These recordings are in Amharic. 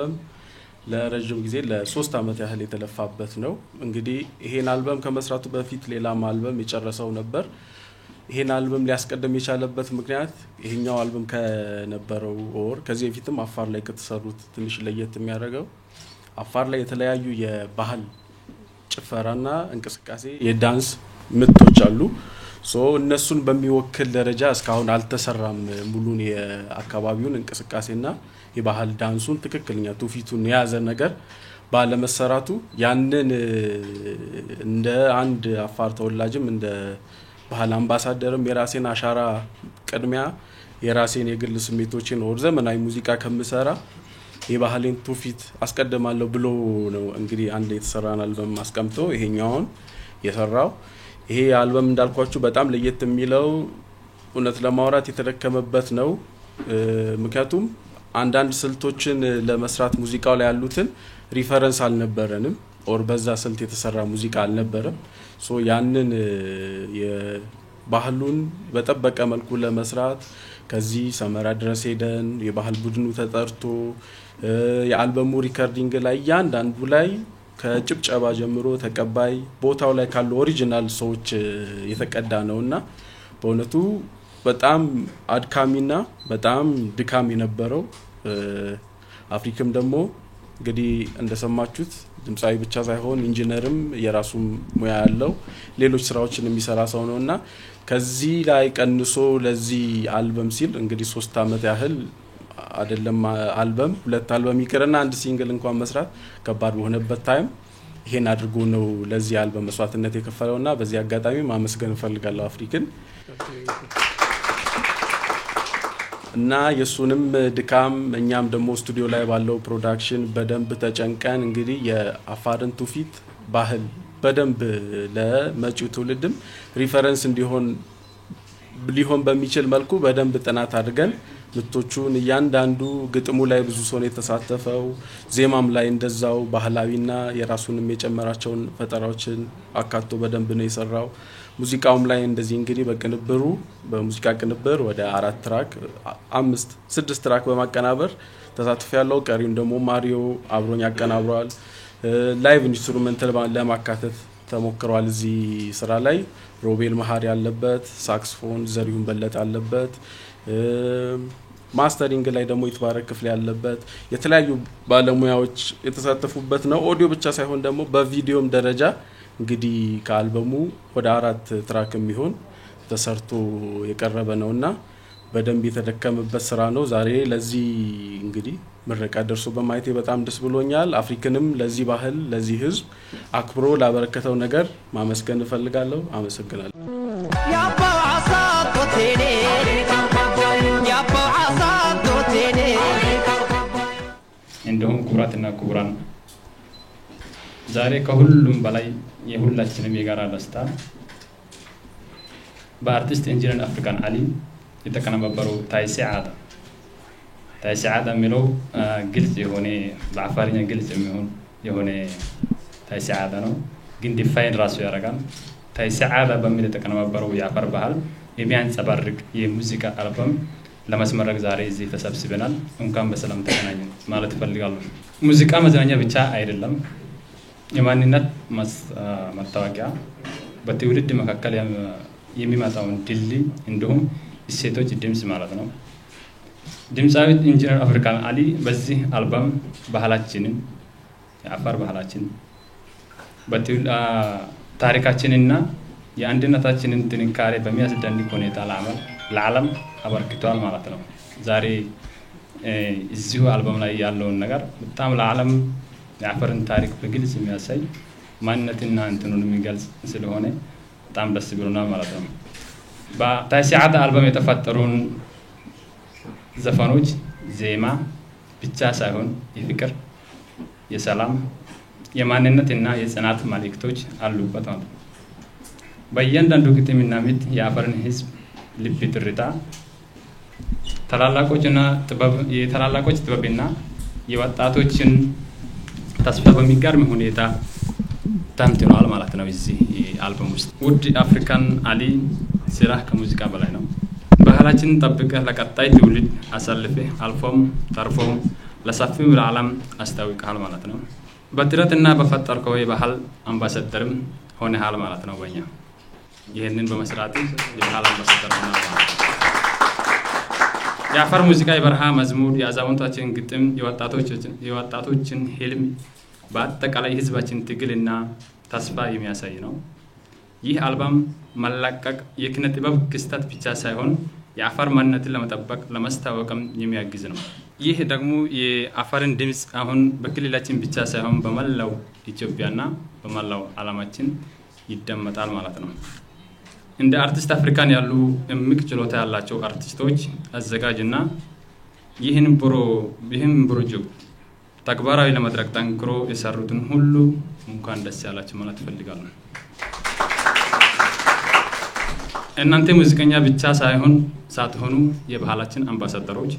አልበም ለረጅም ጊዜ ለ3 አመት ያህል የተለፋበት ነው እንግዲህ ይሄን አልበም ከመስራቱ በፊት ሌላም አልበም የጨረሰው ነበር ይሄን አልበም ሊያስቀድም የቻለበት ምክንያት ይሄኛው አልበም ከነበረው ኦር ከዚህ በፊትም አፋር ላይ ከተሰሩት ትንሽ ለየት የሚያደርገው አፋር ላይ የተለያዩ የባህል ጭፈራና እንቅስቃሴ የዳንስ ምቶች አሉ ሶ እነሱን በሚወክል ደረጃ እስካሁን አልተሰራም ሙሉን የአካባቢውን እንቅስቃሴና የባህል ዳንሱን ትክክለኛ ቱፊቱን ያዘ ነገር ባለመሰራቱ ያንን እንደ አንድ አፋር ተወላጅም እንደ ባህል አምባሳደርም የራሴን አሻራ ቅድሚያ የራሴን የግል ስሜቶችን ወር ዘመናዊ ሙዚቃ ከምሰራ የባህልን ቱፊት አስቀድማለሁ ብሎ ነው እንግዲህ አንድ የተሰራን አልበም አስቀምጦ ይሄኛውን የሰራው ይሄ አልበም እንዳልኳችሁ በጣም ለየት የሚለው እውነት ለማውራት የተደከመበት ነው ምክንያቱም አንዳንድ ስልቶችን ለመስራት ሙዚቃው ላይ ያሉትን ሪፈረንስ አልነበረንም ኦር በዛ ስልት የተሰራ ሙዚቃ አልነበረም ሶ ያንን የባህሉን በተጠበቀ መልኩ ለመስራት ከዚህ ሰመራ ድረስ ሄደን የባህል ቡድኑ ተጠርቶ የአልበሙ ሪከርዲንግ ላይ ያንዳንዱ ላይ ከጭብጨባ ጀምሮ ተቀባይ ቦታው ላይ ካሉ ኦሪጂናል ሰዎች የተቀዳ ነውና በእውነቱ በጣም አድካሚና በጣም ድካም የነበረው አፍሪካም ደግሞ እንግዲህ እንደሰማችሁት ድምጻዊ ብቻ ሳይሆን ኢንጂነርም የራሱም ሙያ ያለው ሌሎች ስራዎችን የሚሰራ ሰው ነውና ከዚህ ላይ ቀንሶ ለዚህ አልበም ሲል እንግዲህ 3 አመት ያህል አይደለም አልበም 2 አልበም ይቀርና አንድ ሲንግል እንኳን መስራት ከባድ ሆነበት ታይም ይሄን አድርጎ ነው ለዚህ አልበም መስዋዕትነት የከፈለውና በዚህ አጋጣሚ ማመስገን ፈልጋለሁ አፍሪካን እና የሱንም ድካም እኛም ደግሞ ስቱዲዮ ላይ ባለው ፕሮዳክሽን በደንብ ተጨንቀን እንግዲህ የአፋርን ቱፊት ባህል በደንብ ለመጪው ትውልድም ሪፈረንስ እንዲሆን ሊሆን በሚችል መልኩ በደንብ ጥናት አድርገን ምቶቹን ያንዳንዱ ግጥሙ ላይ ብዙ ሰው የተሳተፈው ዜማም ላይ እንደዛው ባህላዊና የራሱንም የጨመራቸውን ፈጠራዎችን አካቶ በደንብ ነው የሰራው ሙዚቃውም ላይ እንደዚህ እንግዲህ በቅንብሩ በሙዚቃ ቅንብር ወደ 4 ትራክ 5 6 ትራክ በማቀናበር ተሳትፎ ያለው ቀሪውን ደግሞ ማሪዮ አብሮኝ ያቀናብሯል ላይቭ ኢንስትሩመንታል ለማካተት ተሞክሯል እዚህ ስራ ላይ ሮቤል መሐሪ ያለበት ሳክስፎን ዘሪሁን በለጥ ያለበት ማስተሪንግ ላይ ደግሞ ይትባረክ ክፍል ያለበት የተለያዩ ባለሙያዎች የተሳተፉበት ነው ኦዲዮ ብቻ ሳይሆን ደግሞ በቪዲዮም ደረጃ እንግዲህ ከአልበሙ ወደ 4 ትራክ የሚሆን ተሰርቶ የቀረበ ነውና በደንብ የተደከመበት ስራ ነው ዛሬ ለዚህ እንግዲህ ምረቃ ደርሶ በማየቴ በጣም ደስ ብሎኛል አፍሪካንም ለዚህ ባህል ለዚህ ህዝብ አክብሮ ላበረከተው ነገር ማመስገን እፈልጋለሁ አመሰግናለሁ ያባው አሳቶቴኔ ያባው አሳቶቴኔ እንደውም ኩራትና ኩራን ዛሬ ከሁሉም በላይ የሁላችንም የጋራ ደስታ በአርቲስት ኢንጂነር አፍሪካን አሊ የተቀነባበረው ታይሲዓዳ የሚለው ግልጽ የሆነ በአፋርኛ ግልጽ የሚሆን የሆነ ታይሲዓዳ ነው ግን ዲፋይን ራሱ ያደርጋል ታይሲዓዳ በሚል የተቀነባበረው የአፋር ባህል የሚያንጸባርቅ የሙዚቃ አልበም ለማስመረቅ ዛሬ እዚህ ተሰብስበናል እንኳን በሰላም ተገናኘን ማለት ፈልጋለሁ ሙዚቃ መዝናኛ ብቻ አይደለም የማንነት መታወቂያ በትውልድ መካከል የሚመጣውን ድልድይ እንደውም እሴቶች ድምጽ ማለት ነው ድምጻዊ ኢንጂነር አፍሪካን አሊ በዚህ አልበም ባህላችንን የአፋር ባህላችን ታሪካችንና የአንድነታችንን ጥንካሬ በሚያስደንቅ ሁኔታ ለዓለም አበርክቷል ማለት ነው ዛሬ እዚሁ አልበም ላይ ያለውን ነገር በጣም ለዓለም የአፋርን ታሪክ በግልጽ የሚያሳይ ማንነትና እንትኑን የሚገልጽ ስለሆነ በጣም ደስ ብሎናል ማለት ነው በታይሲዓዳ አልበም የተፈጠሩን ዘፈኖች ዜማ ብቻ ሳይሆን የፍቅር የሰላም የማንነትና የጽናት መልእክቶች አሉበት ማለት ነው በእያንዳንዱ ግጥምና ምት የአፋርን ህዝብ ልብ ትርታ ታላላቆች ጥበብና የወጣቶችን ተስፋ በሚገርም ሁኔታ ተምትኗል ማለት ነው እዚህ አልበም ውስጥ ውድ አፍሪካን አሊ ስራ ከሙዚቃ በላይ ነው ባህላችንን ጠብቀህ ለቀጣይ ትውልድ አሳልፈህ አልፎም ተርፎም ለሰፊው ለዓለም አስተዋውቀሃል ማለት ነው። በጥረትና በፈጠርከው የባህል አምባሳደርም ሆነሃል ማለት ነው። በእኛ ይሄንን በመስራት የባህል አምባሳደር ሆነሃል ማለት ነው። የአፋር ሙዚቃ፣ የበረሃ መዝሙር፣ የአዛውንቶችን ግጥም፣ የወጣቶችን ህልም፣ በአጠቃላይ ህዝባችን ትግልና ተስፋ የሚያሳይ ነው። ይህ አልበም መለቀቅ የኪነ ጥበብ ክስተት ብቻ ሳይሆን የአፋር ማንነትን ለመጠበቅ ለማስተዋወቅም የሚያግዝ ነው። ይህ ደግሞ የአፋርን ድምጽ አሁን በክልላችን ብቻ ሳይሆን በመላው ኢትዮጵያና በመላው ዓለማችን ይደመጣል ማለት ነው። እንደ አርቲስት አፍሪካን ያሉ እምቅ ችሎታ ያላቸው አርቲስቶች አዘጋጅና ይህን ፕሮጀክት ተግባራዊ ለማድረግ ጠንክሮ የሰሩትን ሁሉ እንኳን ደስ ያላችሁ ማለት እፈልጋለሁ። እናንተ ሙዚቀኛ ብቻ ሳትሆኑ የባህላችን አምባሳደሮች፣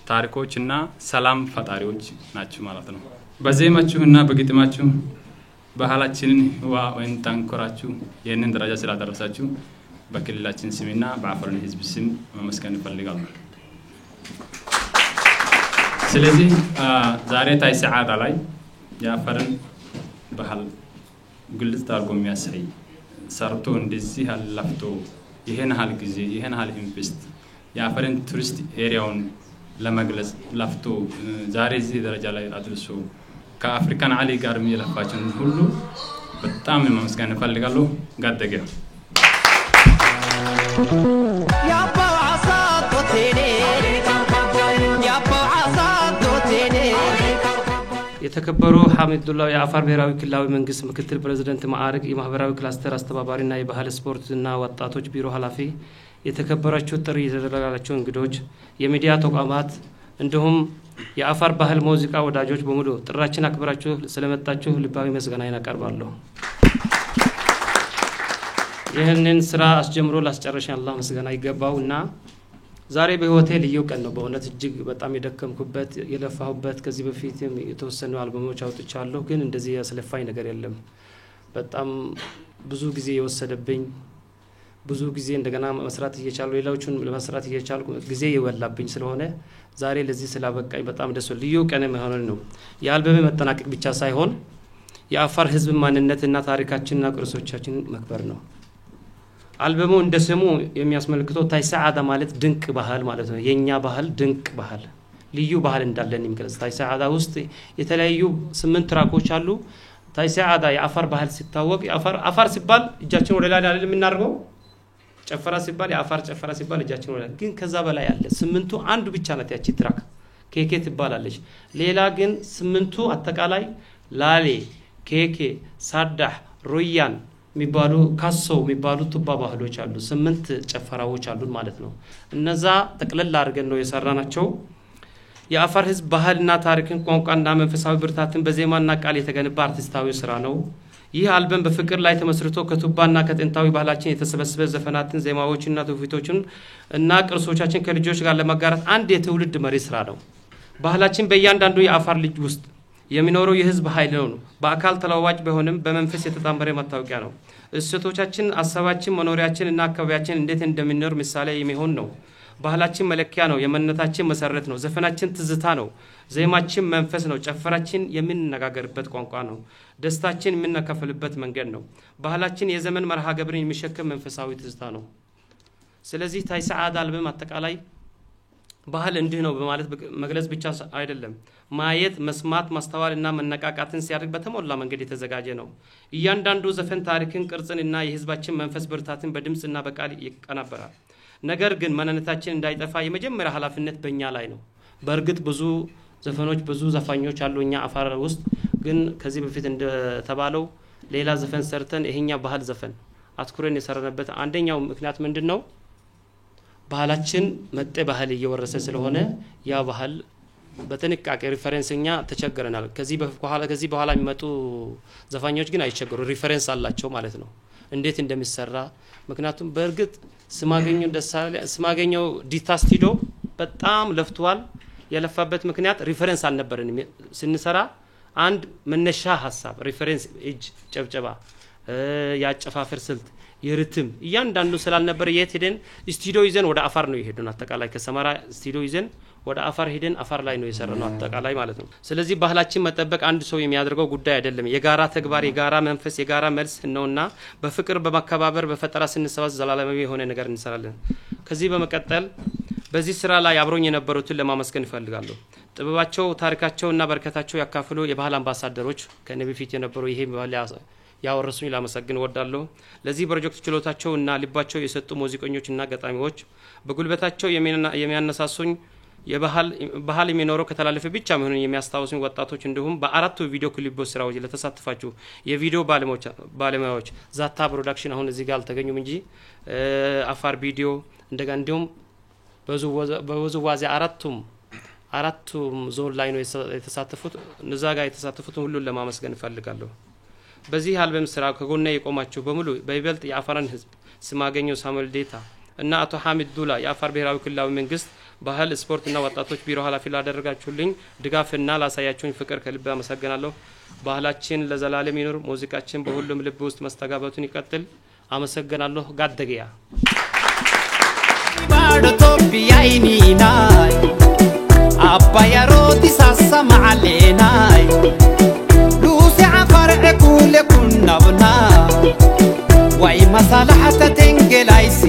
ታሪኮችና ሰላም ፈጣሪዎች ናችሁ ማለት ነው። በዜማችሁና በግጥማችሁ ባህላችንን ወይን ጠንክራችሁ ይህንን ደረጃ ስላደረሳችሁ በክልላችን ስምና በአፋር ህዝብ ስም ማመስገን እፈልጋለሁ። ስለዚህ ዛሬ ታይሰዓዳ ላይ የአፋርን ባህል ግልጽ አድርጎ የሚያሳይ ሰርቶ እንደዚህ አላፍቶ ይሄን ሀል ጊዜ ይሄን ሀል ኢንቨስት የአፋርን ቱሪስት ኤሪያውን ለመግለጽ ላፍቶ ዛሬ እዚህ ደረጃ ላይ አድርሶ ከአፍሪካን አሊ ጋር የሚለፋችን ሁሉ በጣም ማመስገን እፈልጋለሁ። ጋደገ የተከበሩ ሐሚዱላህ የአፋር ብሔራዊ ክልላዊ መንግስት ምክትል ፕሬዝዳንት ማዕረግ የማህበራዊ ክላስተር አስተባባሪና የባህል ስፖርትና ወጣቶች ቢሮ ኃላፊ፣ የተከበራችሁ ጥሪ የተደረጋላችሁ እንግዶች፣ የሚዲያ ተቋማት እንዲሁም የአፋር ባህል ሙዚቃ ወዳጆች በሙሉ ጥራችን አክብራችሁ ስለመጣችሁ ልባዊ ምስጋናዬን አቀርባለሁ። ይህንን ስራ አስጀምሮ ላስጨረሻን አላህ ምስጋና ይገባውና ዛሬ በህይወቴ ልዩ ቀን ነው። በእውነት እጅግ በጣም የደከምኩበት የለፋሁበት ከዚህ በፊት የተወሰኑ አልበሞች አውጥቻለሁ፣ ግን እንደዚህ ያስለፋኝ ነገር የለም። በጣም ብዙ ጊዜ የወሰደብኝ ብዙ ጊዜ እንደገና መስራት እየቻሉ ሌላዎቹን ለመስራት እየቻሉ ጊዜ ይወላብኝ ስለሆነ ዛሬ ለዚህ ስላበቃኝ በጣም ደስ ልዩ ቀን መሆኑን ነው። የአልበም መጠናቀቅ ብቻ ሳይሆን የአፋር ህዝብ ማንነትና ታሪካችንና ቅርሶቻችን መክበር ነው። አልበሙ እንደ ስሙ የሚያስመልክተው ታይሰዓዳ ማለት ድንቅ ባህል ማለት ነው። የኛ ባህል ድንቅ ባህል ልዩ ባህል እንዳለን የሚገልጽ ታይሰዓዳ ውስጥ የተለያዩ 8 ትራኮች አሉ። ታይሰዓዳ የአፋር ባህል ሲታወቅ አፋር ሲባል እጃችን ወደ ላይ አይደለም የምናርገው። ጨፈራ ሲባል የአፋር ጨፈራ ሲባል እጃችን ወደ ላይ፣ ግን ከዛ በላይ አለ። 8ቱ አንዱ ብቻ ናት ያቺ ትራክ ኬኬ ትባላለች። ሌላ ግን 8ቱ አጠቃላይ ላሌ፣ ኬኬ፣ ሳዳህ፣ ሮያን የሚባሉ ካሶ የሚባሉ ቱባ ባህሎች አሉ። 8 ጨፈራዎች አሉ ማለት ነው። እነዛ ተቀለል አድርገን ነው የሰራናቸው። የአፋር ህዝብ ባህልና ታሪክን ቋንቋና መንፈሳዊ ብርታትን በዜማና ቃል የተገነባ አርቲስታዊ ስራ ነው። ይህ አልበም በፍቅር ላይ ተመስርቶ ከቱባና ከጥንታዊ ባህላችን የተሰበሰበ ዘፈናትን፣ ዜማዎችና ትውፊቶችን እና ቅርሶቻችን ከልጆች ጋር ለማጋራት አንድ የትውልድ መሪ ስራ ነው። ባህላችን በእያንዳንዱ የአፋር ልጅ ውስጥ የሚኖረው የህዝብ ኃይል ነው። በአካል ተለዋዋጭ ቢሆንም በመንፈስ የተጣመረ መታወቂያ ነው። እሴቶቻችን፣ አሳባችን፣ መኖሪያችን እና አካባቢያችን እንዴት እንደሚኖር ምሳሌ የሚሆን ነው። ባህላችን መለኪያ ነው። የማንነታችን መሰረት ነው። ዘፈናችን ትዝታ ነው። ዜማችን መንፈስ ነው። ጨፈራችን የምንነጋገርበት ቋንቋ ነው። ደስታችን የምንከፈልበት መንገድ ነው። ባህላችን የዘመን መርሃ ግብርን የሚሸከም መንፈሳዊ ትዝታ ነው። ስለዚህ ታይሰዓዳ አልበም አጠቃላይ ባህል እንዲህ ነው በማለት መግለጽ ብቻ አይደለም፣ ማየት፣ መስማት፣ ማስተዋልና መነቃቃትን ሲያደርግ በተሞላ መንገድ የተዘጋጀ ነው። እያንዳንዱ ዘፈን ታሪክን፣ ቅርጽንና የህዝባችን መንፈስ ብርታትን በድምጽና በቃል ይቀናበራል። ነገር ግን ማንነታችን እንዳይጠፋ የመጀመሪያ ኃላፊነት በእኛ ላይ ነው። በእርግጥ ብዙ ዘፈኖች ብዙ ዘፋኞች አሉ እኛ አፋር ውስጥ፣ ግን ከዚህ በፊት እንደተባለው ሌላ ዘፈን ሰርተን ይሄኛ ባህል ዘፈን አትኩረን የሰራነበት አንደኛው ምክንያት ምንድነው? ባህላችን መጤ ባህል እየወረሰ ስለሆነ ያ ባህል በጥንቃቄ ሪፈረንስኛ ተቸገረናል። ከዚህ በኋላ የሚመጡ ዘፋኞች ግን አይቸገሩ፣ ሪፈረንስ አላቸው ማለት ነው እንዴት እንደሚሰራ። ምክንያቱም በእርግጥ ስማገኘው ዲታ ስቱዲዮ በጣም ለፍቷል። የለፋበት ምክንያት ሪፈረንስ አልነበረንም። ስንሰራ አንድ መነሻ ሐሳብ ሪፈረንስ እጅ ጨብጨባ፣ ያጨፋፈር ስልት የርትም እያንዳንዱ ስላልነበር የት ሄደን ስቱዲዮ ይዘን ወደ አፋር ነው የሄድን አጠቃላይ ከሰመራ ስቱዲዮ ይዘን ወደ አፋር ሄደን አፋር ላይ ነው የሰራነው አጠቃላይ ማለት ነው ስለዚህ ባህላችን መጠበቅ አንድ ሰው የሚያደርገው ጉዳይ አይደለም የጋራ ተግባር የጋራ መንፈስ የጋራ መልስ ነውና በፍቅር በመከባበር በፈጠራ ስንሰባሰብ ዘላለማዊ የሆነ ነገር እንሰራለን ከዚህ በመቀጠል በዚህ ስራ ላይ አብሮኝ የነበሩትን ለማመስገን እፈልጋለሁ ጥበባቸው ታሪካቸውና በረከታቸው ያካፍሉ የባህል አምባሳደሮች ከነቢ ፊት የነበሩ ይሄ ባህል ያወረሱኝ ላመሰግን ወዳለሁ ለዚህ ፕሮጀክት ችሎታቸውና ልባቸው የሰጡ ሙዚቀኞችና ገጣሚዎች በጉልበታቸው የሚያነሳሱኝ የባህል የሚኖረው ከተላለፈ ብቻ መሆኑን የሚያስታውሱኝ ወጣቶች እንዲሁም በአራቱ ቪዲዮ ክሊፖች ስራዎች ለተሳተፋችሁ የቪዲዮ ባለሙያዎች ዛታ ፕሮዳክሽን አሁን እዚህ ጋር አልተገኙም እንጂ አፋር ቪዲዮ እንደጋ እንዲሁም በውዝዋዜ አራቱም ዞን ላይ ነው የተሳተፉት እነዛ ጋር የተሳተፉት ሁሉን ለማመስገን እፈልጋለሁ በዚህ አልበም ስራ ከጎኔ የቆማችሁ በሙሉ በይበልጥ የአፋርን ህዝብ ስማገኘው ሳሙኤል ዴታ እና አቶ ሐሚድ ዱላ የአፋር ብሔራዊ ክልላዊ መንግስት ባህል ስፖርትና ወጣቶች ቢሮ ኃላፊ ላደረጋችሁልኝ ድጋፍና ላሳያችሁኝ ፍቅር ከልብ አመሰግናለሁ ባህላችን ለዘላለም ይኑር ሙዚቃችን በሁሉም ልብ ውስጥ መስተጋባቱን ይቀጥል አመሰግናለሁ ጋደገያ ባዶ ቶቢያይኒናይ አባያሮቲ ሳሳማ አለናይ ሉሲ አፋር እኩል ኩናብና ዋይ መሳላሐተ ተንገላይሲ